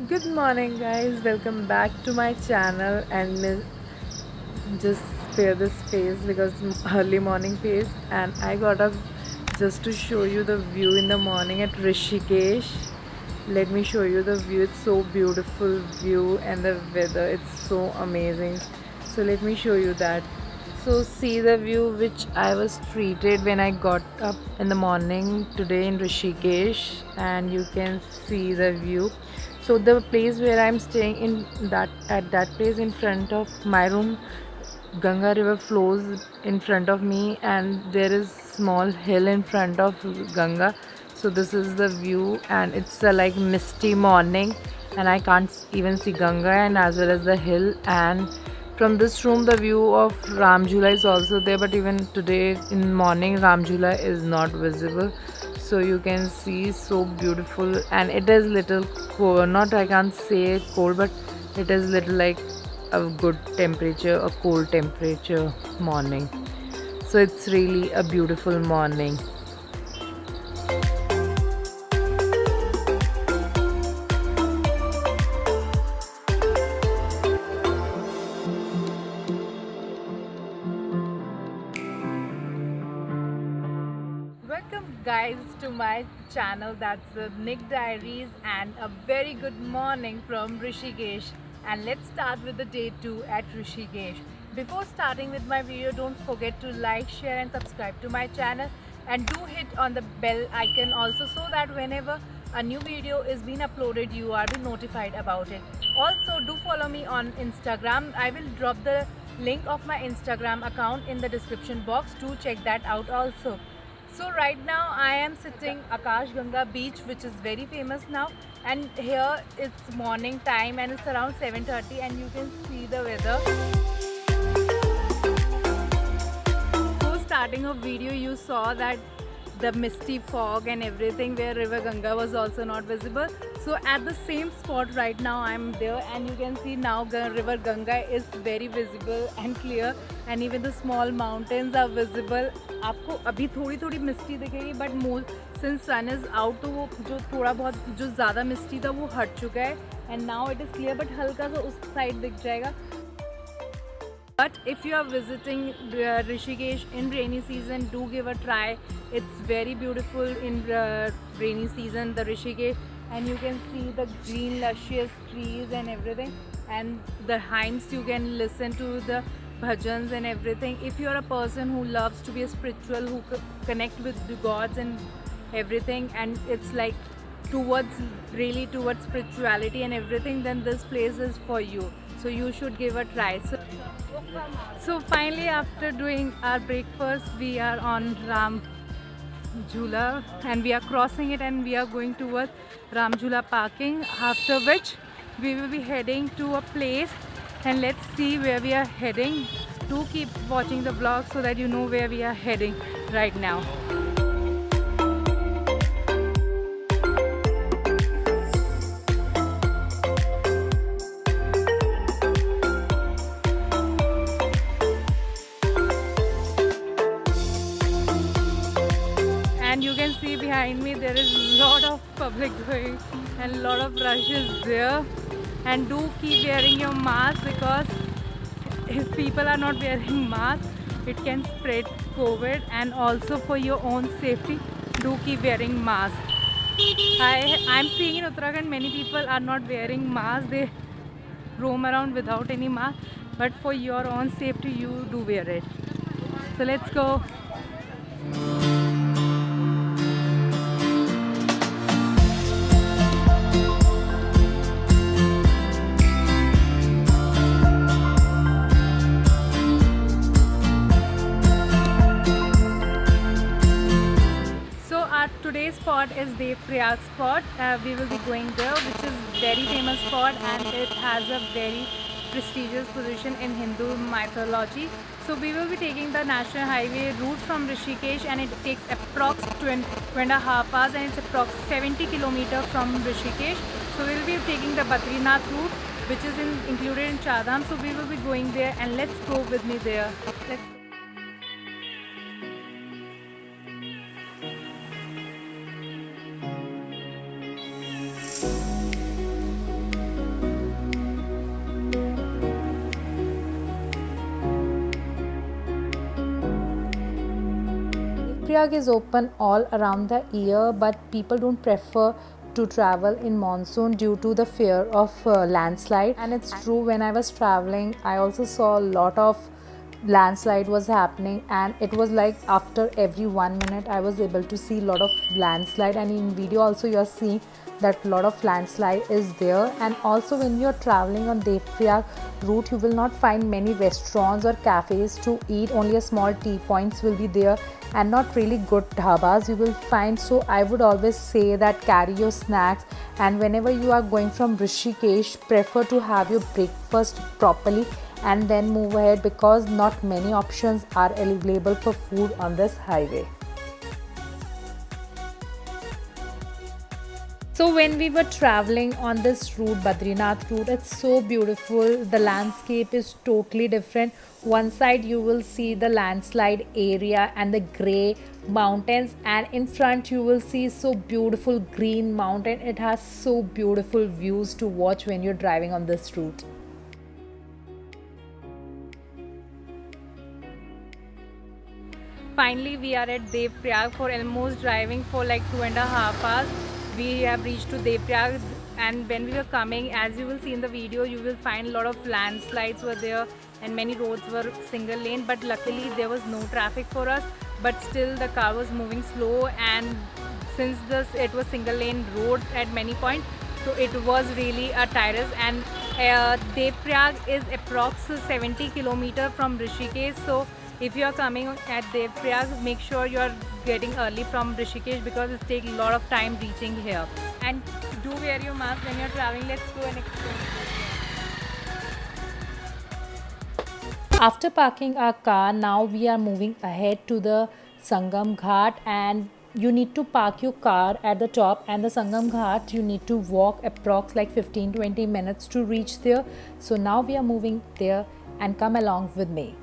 Good morning, guys. Welcome back to my channel. And just spare this face because early morning face. And I got up just to show you the view in the morning at Rishikesh. Let me show you the view. It's so beautiful view, and the weather. It's so amazing. So let me show you that. So see the view which I was treated when I got up in the morning today in Rishikesh, and you can see the view. So the place where I'm staying in, that at that place in front of my room, Ganga river flows in front of me, and there is small hill in front of Ganga. So this is the view, and it's a like misty morning, and I can't even see Ganga and as well as the hill. And from this room, the view of Ramjula is also there, but even today in morning, Ramjula is not visible. So you can see so beautiful, and it is little cold. Not I can't say cold, but it is little like a good temperature, a cold temperature morning. So it's really a beautiful morning. Welcome, guys, to my channel. That's the Nick Diaries, and a very good morning from Rishikesh. And let's start with the day 2 at Rishikesh. Before starting with my video, don't forget to like, share, and subscribe to my channel, and do hit on the bell icon also, so that whenever a new video is being uploaded, you are being notified about it. Also, do follow me on Instagram. I will drop the link of my Instagram account in the description box. Do check that out also. So right now I am sitting Akash Ganga beach, which is very famous now, and here it's morning time and it's around 7:30, and you can see the weather. So starting of video you saw that the misty fog and everything, where river Ganga was also not visible. So at the same spot right now I'm there, and you can see now river Ganga is very visible and clear, and even the small mountains are visible. आपको अभी थोड़ी थोड़ी misty दिखेगी, but most since sun is out तो वो जो थोड़ा बहुत जो ज़्यादा मिस्टी था वो हट चुका है, and now it is clear, but हल्का सा उस साइड दिख जाएगा. But if you are visiting Rishikesh in rainy season, do give a try. It's very beautiful in rainy season, the Rishikesh, and you can see the green luscious trees and everything, and the hymns you can listen to the bhajans and everything. If you are a person who loves to be a spiritual, who connect with the gods and everything, and it's like towards really towards spirituality and everything, then this place is for you. So you should give a try. So finally, after doing our breakfast, we are on Ram Jhula, and we are crossing it, and we are going towards Ram Jhula parking, after which we will be heading to a place, and let's see where we are heading. Do keep watching the vlog so that you know where we are heading right now. And you can see behind me there is a lot of public going, and a lot of rush is there. And do keep wearing your mask, because if people are not wearing mask, it can spread COVID. And also for your own safety, do keep wearing mask. I'm seeing in Uttarakhand many people are not wearing mask, they roam around without any mask, but for your own safety you do wear it. So let's go. So our today's spot is Devrayag spot. We will be going there, which is very famous spot, and it has a very prestigious position in Hindu mythology. So we will be taking the national highway route from Rishikesh, and it takes approx 2.5 hours, and it's approx 70 kilometers from Rishikesh. So we will be taking the Badrinath route, which is included in Chardham. So we will be going there, and let's go with me there. Let's Devprayag is open all around the year, but people don't prefer to travel in monsoon due to the fear of landslide. And it's true, when I was traveling I also saw a lot of landslide was happening, and it was like after every 1 minute I was able to see a lot of landslide, and in video also you are seeing that lot of landslide is there. And also when you are traveling on Devprayag route, you will not find many restaurants or cafes to eat. Only a small tea points will be there and not really good dhabas you will find. So I would always say that carry your snacks, and whenever you are going from Rishikesh, prefer to have your breakfast properly and then move ahead, because not many options are available for food on this highway. So when we were traveling on this route, Badrinath route, it's so beautiful. The landscape is totally different. One side you will see the landslide area and the grey mountains, and in front you will see so beautiful green mountain. It has so beautiful views to watch when you're driving on this route. Finally, we are at Devprayag. For almost driving for like 2.5 hours, we have reached to Devprayag. And when we were coming, as you will see in the video, you will find a lot of landslides were there and many roads were single lane, but luckily there was no traffic for us, but still the car was moving slow, and since it was single lane road at many points, so it was really a tedious. And Devprayag is approx 70 km from Rishikesh, so if you are coming at Devprayag, make sure you are getting early from Rishikesh, because it takes a lot of time reaching here. And do wear your mask when you are traveling. Let's go and explore. After parking our car, now we are moving ahead to the Sangam Ghat, and you need to park your car at the top, and the Sangam Ghat you need to walk approx like 15-20 minutes to reach there. So now we are moving there, and come along with me.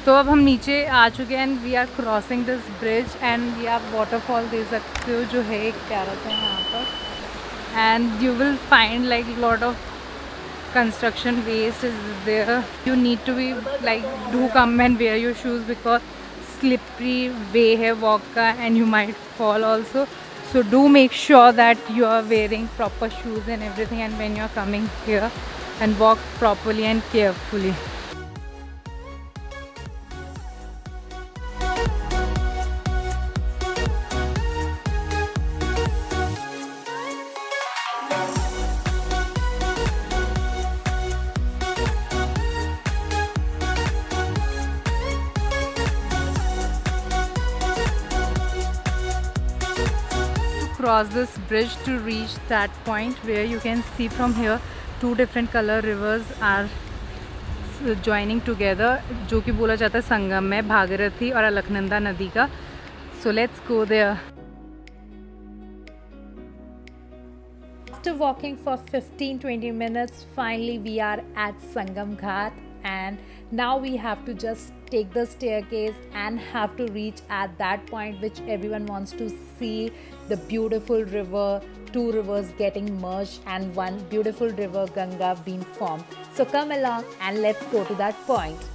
तो अब हम नीचे आ चुके हैं, and we are crossing this bridge, and ये आप waterfall दे सकते हो जो है एक प्यारा सा यहाँ पर, and you will find like lot of construction waste is there. You need to be like, do come and wear your shoes, because slippery way है walk का, and you might fall also. So do make sure that you are wearing proper shoes and everything, and when you are coming here, and walk properly and carefully. Cross this bridge to reach that point where you can see from here two different color rivers are joining together, जो कि बोला जाता है संगम में भागीरथी और अलकनंदा नदी का. So let's go there. After walking for 15-20 minutes, finally we are at Sangam Ghat, and now we have to just take the staircase and have to reach at that point which everyone wants to see, the beautiful river, two rivers getting merged and one beautiful river Ganga being formed. So come along and let's go to that point.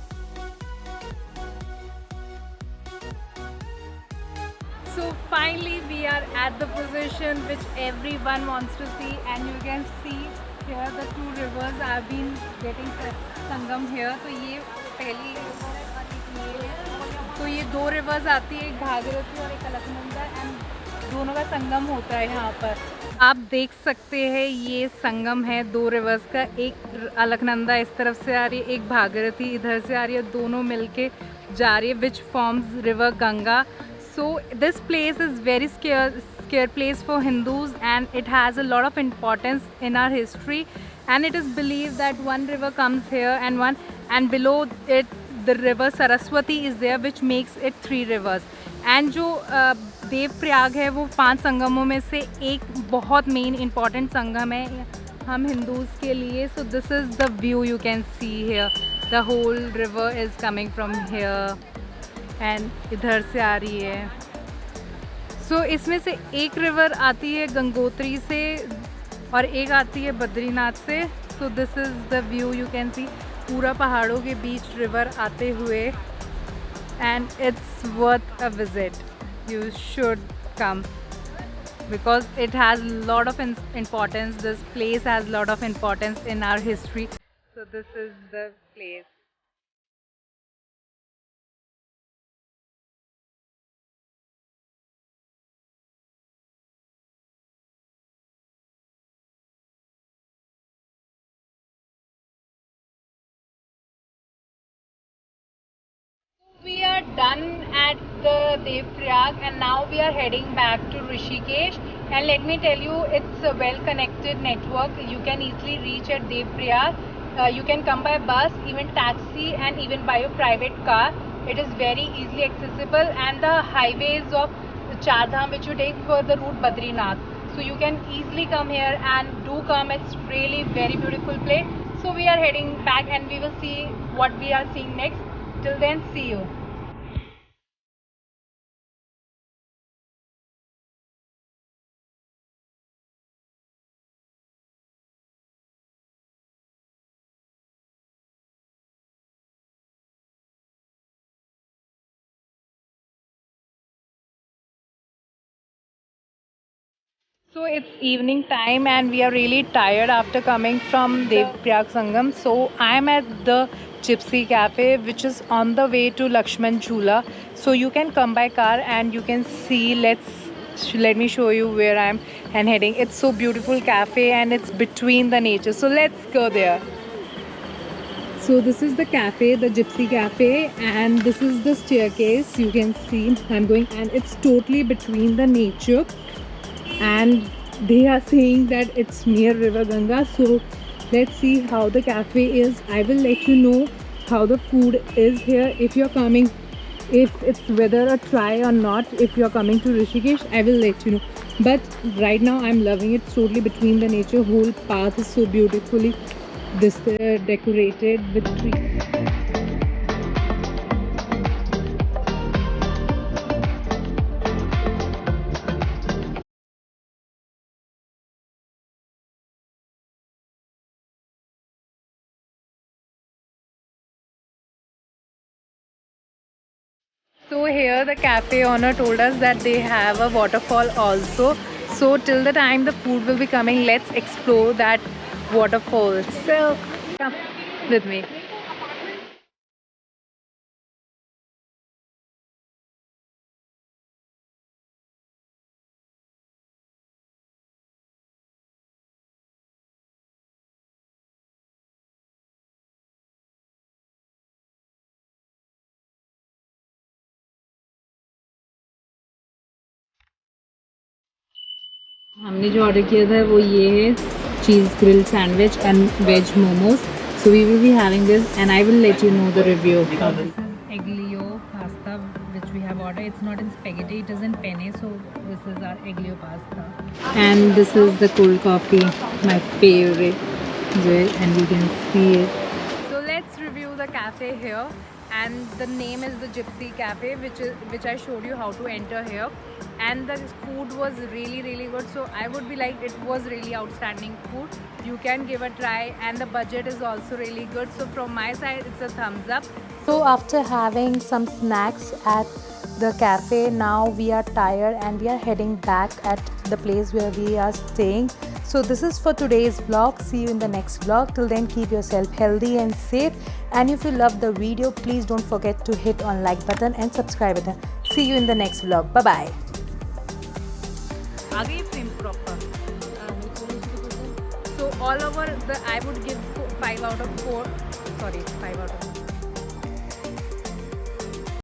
So finally we are at the position which everyone wants to see, and you can see here the two rivers have been getting sangam here. तो ये पहली तो ये दो reverse आती है, एक भागीरथी और एक अलकनंदा, एंड दोनों का संगम होता है यहाँ पर. आप देख सकते हैं ये संगम है दो रिवर्स का, एक अलकनंदा इस तरफ से आ रही है, एक भागीरथी इधर से आ रही है, दोनों मिलके जा रही है, which forms river Ganga. So this place is very scared place for Hindus, and it has a lot of importance in our history, and it is believed that one river comes here and below it the river Saraswati is there, which makes it three rivers. And जो देवप्रयाग है वो 5 संगमों में से एक बहुत main important संगम है हम Hindus के लिए. So this is the view you can see here. The whole river is coming from here. And इधर से आ रही है. सो इसमें से एक रिवर आती है गंगोत्री से और एक आती है बद्रीनाथ से. So this is the view you can see, पूरा पहाड़ों के बीच रिवर आते हुए and it's worth a visit. You should come because it has a lot of importance. This place has a lot of importance in our history. So this is the place. We are done at the Dev Prayag and now we are heading back to Rishikesh. And let me tell you, it's a well connected network. You can easily reach at Dev Prayag. You can come by bus, even taxi, and even by a private car. It is very easily accessible, and the highways of Char Dham which you take for the route Badrinath. So you can easily come here and do come. It's really very beautiful place. So we are heading back and we will see what we are seeing next. Till then, see you. So it's evening time and we are really tired after coming from Dev Prayag Sangam. So I'm at the Gypsy Cafe which is on the way to Lakshman Jhula. So you can come by car and you can see, let me show you where I'm and heading. It's so beautiful cafe and it's between the nature. So let's go there. So this is the cafe, the Gypsy Cafe, and this is the staircase. You can see I'm going, and it's totally between the nature. And they are saying that it's near River Ganga. So let's see how the cafe is. I will let you know how the food is here. If you're coming, if it's whether a try or not, if you're coming to Rishikesh, I will let you know. But right now I'm loving it. It's totally between the nature. Whole path is so beautifully decorated with trees. So here the cafe owner told us that they have a waterfall also. So till the time the food will be coming, let's explore that waterfall. So come with me. हमने जो order किया था वो ये है cheese grill sandwich and veg momos. So we will be having this and I will let you know the review. This is Aglio pasta which we have ordered. It's not in spaghetti, it is in penne. So this is our Aglio pasta. And this is the cold coffee, my favorite. And you can see it. So let's review the cafe here. And the name is the Gypsy Cafe, which I showed you how to enter here. And the food was really good. So I would be like, it was really outstanding food. You can give a try, and the budget is also really good. So from my side, it's a thumbs up. So after having some snacks at the cafe, now we are tired and we are heading back at the place where we are staying. So this is for today's vlog. See you in the next vlog. Till then, keep yourself healthy and safe. And if you love the video, please don't forget to hit on like button and subscribe button. See you in the next vlog. Bye bye. Again, frame proper. So all over I would give 5 out of 4. Sorry, 5 out of 4.